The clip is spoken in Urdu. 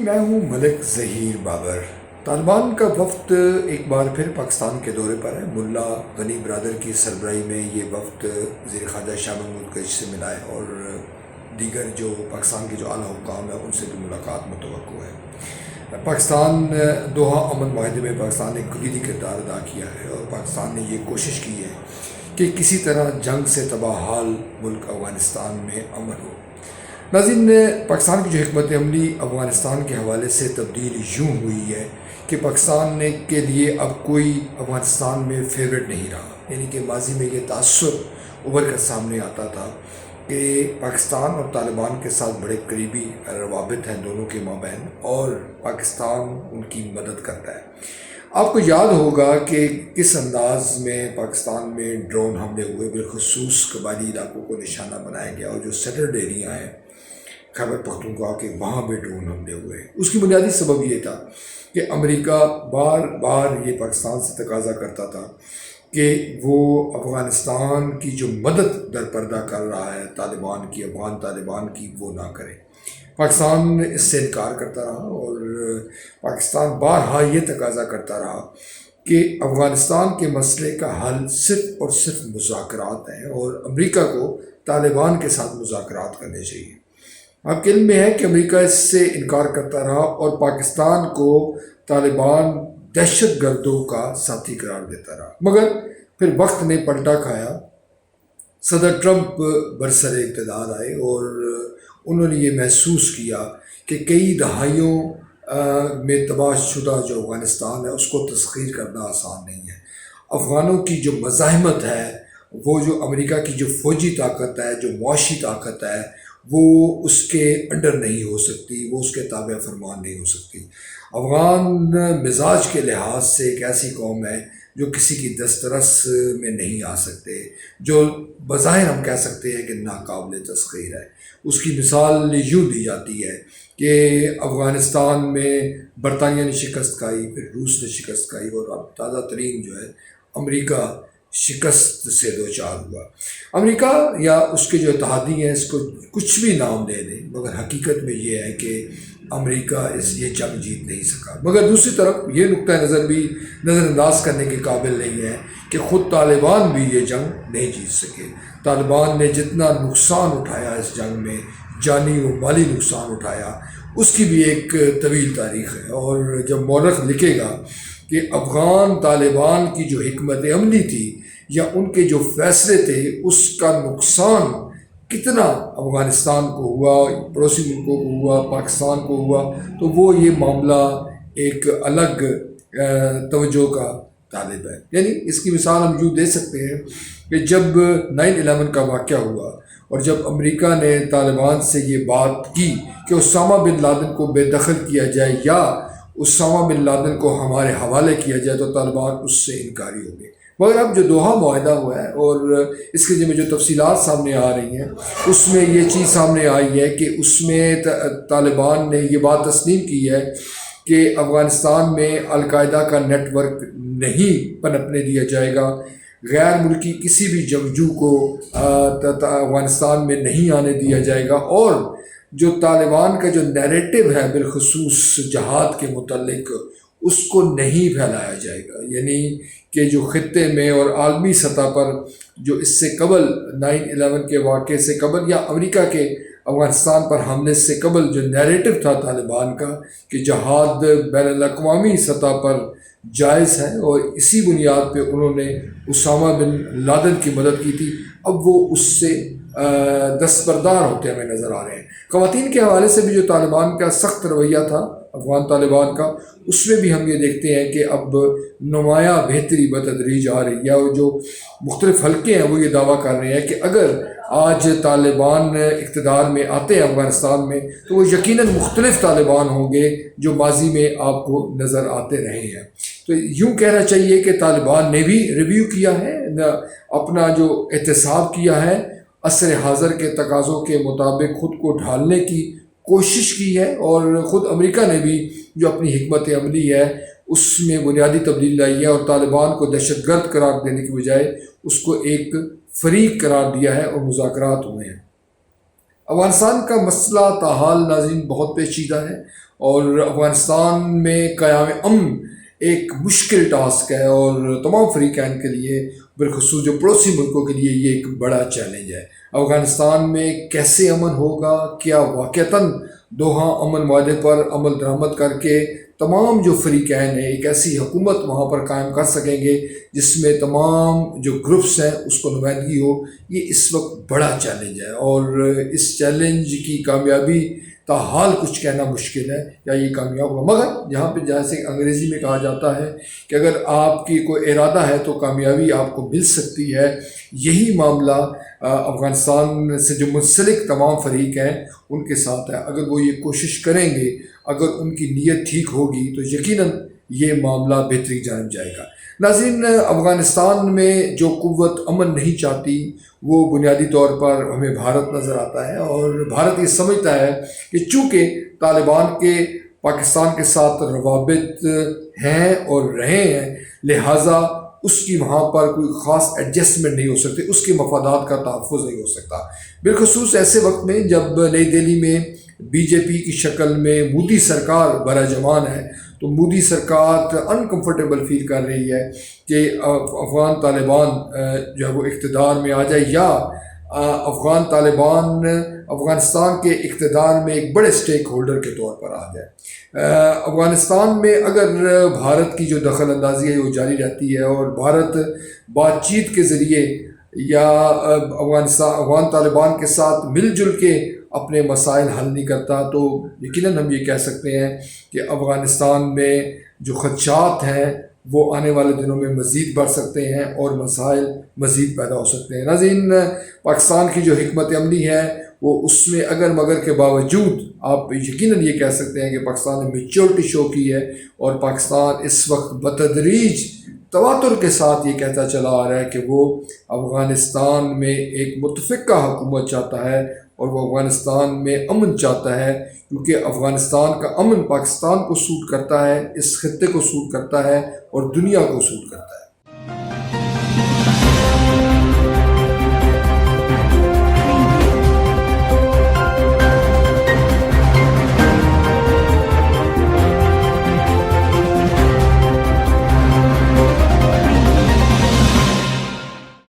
میں ہوں ملک ظہیر بابر۔ طالبان کا وفد ایک بار پھر پاکستان کے دورے پر ہے۔ ملا غنی برادر کی سربراہی میں یہ وفد وزیر خارجہ شاہ محمود قریشی سے ملا ہے اور دیگر جو پاکستان کے جو اعلیٰ حکام ہیں ان سے بھی ملاقات متوقع ہے۔ پاکستان دوحہ امن معاہدے میں پاکستان نے کلیدی کردار ادا کیا ہے اور پاکستان نے یہ کوشش کی ہے کہ کسی طرح جنگ سے تباہ حال ملک افغانستان میں امن ہو۔ ناظرین، پاکستان کی جو حکمت عملی افغانستان کے حوالے سے تبدیل یوں ہوئی ہے کہ پاکستان کے لیے اب کوئی افغانستان میں فیوریٹ نہیں رہا، یعنی کہ ماضی میں یہ تاثر ابھر کر سامنے آتا تھا کہ پاکستان اور طالبان کے ساتھ بڑے قریبی روابط ہیں دونوں کے مابین اور پاکستان ان کی مدد کرتا ہے۔ آپ کو یاد ہوگا کہ کس انداز میں پاکستان میں ڈرون حملے ہوئے، بالخصوص قبائلی علاقوں کو نشانہ بنایا گیا اور جو سیٹلڈ ایریا ہیں خیبر پختونخوا کے وہاں بھی ڈرون حملے ہوئے۔ اس کی بنیادی سبب یہ تھا کہ امریکہ بار بار یہ پاکستان سے تقاضا کرتا تھا کہ وہ افغانستان کی جو مدد درپردہ کر رہا ہے طالبان کی، افغان طالبان کی، وہ نہ کرے۔ پاکستان اس سے انکار کرتا رہا اور پاکستان بارہا یہ تقاضا کرتا رہا کہ افغانستان کے مسئلے کا حل صرف اور صرف مذاکرات ہیں اور امریکہ کو طالبان کے ساتھ مذاکرات کرنے چاہیے۔ آپ کے علم میں ہے کہ امریکہ اس سے انکار کرتا رہا اور پاکستان کو طالبان دہشت گردوں کا ساتھی قرار دیتا رہا، مگر پھر وقت نے پلٹا کھایا۔ صدر ٹرمپ برسر اقتدار آئے اور انہوں نے یہ محسوس کیا کہ کئی دہائیوں میں تباہ شدہ جو افغانستان ہے اس کو تسخیر کرنا آسان نہیں ہے۔ افغانوں کی جو مزاحمت ہے، وہ جو امریکہ کی جو فوجی طاقت ہے، جو معاشی طاقت ہے، وہ اس کے انڈر نہیں ہو سکتی، وہ اس کے تابع فرمان نہیں ہو سکتی۔ افغان مزاج کے لحاظ سے ایک ایسی قوم ہے جو کسی کی دسترس میں نہیں آ سکتے، جو بظاہر ہم کہہ سکتے ہیں کہ ناقابل تسخیر ہے۔ اس کی مثال یوں دی جاتی ہے کہ افغانستان میں برطانیہ نے شکست کھائی، پھر روس نے شکست کھائی اور اب تازہ ترین جو ہے امریکہ شکست سے دوچار ہوا۔ امریکہ یا اس کے جو اتحادی ہیں اس کو کچھ بھی نام دے دیں، مگر حقیقت میں یہ ہے کہ امریکہ یہ جنگ جیت نہیں سکا۔ مگر دوسری طرف یہ نقطہ نظر بھی نظر انداز کرنے کے قابل نہیں ہے کہ خود طالبان بھی یہ جنگ نہیں جیت سکے۔ طالبان نے جتنا نقصان اٹھایا اس جنگ میں، جانی و مالی نقصان اٹھایا، اس کی بھی ایک طویل تاریخ ہے اور جب مورخ لکھے گا کہ افغان طالبان کی جو حکمت عملی تھی یا ان کے جو فیصلے تھے اس کا نقصان کتنا افغانستان کو ہوا، پڑوسی ملکوں کو ہوا، پاکستان کو ہوا، تو وہ یہ معاملہ ایک الگ توجہ کا طالب ہے۔ یعنی اس کی مثال ہم یوں دے سکتے ہیں کہ جب 9/11 کا واقعہ ہوا اور جب امریکہ نے طالبان سے یہ بات کی کہ اسامہ بن لادن کو بے دخل کیا جائے یا اسامہ بن لادن کو ہمارے حوالے کیا جائے، تو طالبان اس سے انکاری ہو گئے۔ مگر اب جو دوحہ معاہدہ ہوا ہے اور اس کے جو تفصیلات سامنے آ رہی ہیں، اس میں یہ چیز سامنے آئی ہے کہ اس میں طالبان نے یہ بات تسلیم کی ہے کہ افغانستان میں القاعدہ کا نیٹ ورک نہیں پنپنے دیا جائے گا، غیر ملکی کسی بھی جنگجو کو افغانستان میں نہیں آنے دیا جائے گا، اور جو طالبان کا جو نیریٹو ہے بالخصوص جہاد کے متعلق اس کو نہیں پھیلایا جائے گا۔ یعنی کہ جو خطے میں اور عالمی سطح پر جو اس سے قبل 9/11 کے واقعے سے قبل یا امریکہ کے افغانستان پر حملے سے قبل جو نیریٹو تھا طالبان کا کہ جہاد بین الاقوامی سطح پر جائز ہے اور اسی بنیاد پہ انہوں نے اسامہ بن لادن کی مدد کی تھی، اب وہ اس سے دستبردار ہوتے ہمیں نظر آ رہے ہیں۔ خواتین کے حوالے سے بھی جو طالبان کا سخت رویہ تھا افغان طالبان کا، اس میں بھی ہم یہ دیکھتے ہیں کہ اب نمایاں بہتری بتدریج آ رہی ہے اور جو مختلف حلقے ہیں وہ یہ دعویٰ کر رہے ہیں کہ اگر آج طالبان اقتدار میں آتے ہیں افغانستان میں تو وہ یقیناً مختلف طالبان ہوں گے جو ماضی میں آپ کو نظر آتے رہے ہیں۔ تو یوں کہنا چاہیے کہ طالبان نے بھی ریویو کیا ہے، اپنا جو احتساب کیا ہے، عصر حاضر کے تقاضوں کے مطابق خود کو ڈھالنے کی کوشش کی ہے، اور خود امریکہ نے بھی جو اپنی حکمت عملی ہے اس میں بنیادی تبدیلی لائی ہے اور طالبان کو دہشت گرد قرار دینے کی بجائے اس کو ایک فریق قرار دیا ہے اور مذاکرات ہوئے ہیں۔ افغانستان کا مسئلہ تاحال ناظرین بہت پیچیدہ ہے اور افغانستان میں قیام امن ایک مشکل ٹاسک ہے، اور تمام فریقین کے لیے، بالخصوص جو پڑوسی ملکوں کے لیے، یہ ایک بڑا چیلنج ہے۔ افغانستان میں کیسے امن ہوگا؟ کیا واقعتاً دوحہ امن معاہدے پر عمل درآمد کر کے تمام جو فریقین ہیں ایک ایسی حکومت وہاں پر قائم کر سکیں گے جس میں تمام جو گروپس ہیں اس کو نمائندگی ہو؟ یہ اس وقت بڑا چیلنج ہے، اور اس چیلنج کی کامیابی تاحال کچھ کہنا مشکل ہے یا یہ کامیاب ہوگا، مگر یہاں پہ جیسے انگریزی میں کہا جاتا ہے کہ اگر آپ کی کوئی ارادہ ہے تو کامیابی آپ کو مل سکتی ہے۔ یہی معاملہ افغانستان سے جو منسلک تمام فریق ہیں ان کے ساتھ ہے۔ اگر وہ یہ کوشش کریں گے، اگر ان کی نیت ٹھیک ہوگی تو یقیناً یہ معاملہ بہتری کی جانب جائے گا۔ ناظرین، افغانستان میں جو قوت امن نہیں چاہتی وہ بنیادی طور پر ہمیں بھارت نظر آتا ہے، اور بھارت یہ سمجھتا ہے کہ چونکہ طالبان کے پاکستان کے ساتھ روابط ہیں اور رہے ہیں، لہٰذا اس کی وہاں پر کوئی خاص ایڈجسٹمنٹ نہیں ہو سکتی، اس کے مفادات کا تحفظ نہیں ہو سکتا، بالخصوص ایسے وقت میں جب نئی دہلی میں بی جے پی کی شکل میں مودی سرکار براجمان ہے۔ تو مودی سرکار انکمفرٹیبل فیل کر رہی ہے کہ افغان طالبان جو ہے وہ اقتدار میں آ جائے، یا افغان طالبان افغانستان کے اقتدار میں ایک بڑے سٹیک ہولڈر کے طور پر آ جائے۔ افغانستان میں اگر بھارت کی جو دخل اندازی ہے وہ جاری رہتی ہے، اور بھارت بات چیت کے ذریعے یا افغان طالبان کے ساتھ مل جل کے اپنے مسائل حل نہیں کرتا، تو یقیناً ہم یہ کہہ سکتے ہیں کہ افغانستان میں جو خدشات ہیں وہ آنے والے دنوں میں مزید بڑھ سکتے ہیں اور مسائل مزید پیدا ہو سکتے ہیں۔ ناظرین، پاکستان کی جو حکمت عملی ہے وہ اس میں اگر مگر کے باوجود آپ یقیناً یہ کہہ سکتے ہیں کہ پاکستان نے میچورٹی شو کی ہے، اور پاکستان اس وقت بتدریج تواتر کے ساتھ یہ کہتا چلا آ رہا ہے کہ وہ افغانستان میں ایک متفقہ حکومت چاہتا ہے، اور وہ افغانستان میں امن چاہتا ہے، کیونکہ افغانستان کا امن پاکستان کو سوٹ کرتا ہے، اس خطے کو سوٹ کرتا ہے اور دنیا کو سوٹ کرتا ہے۔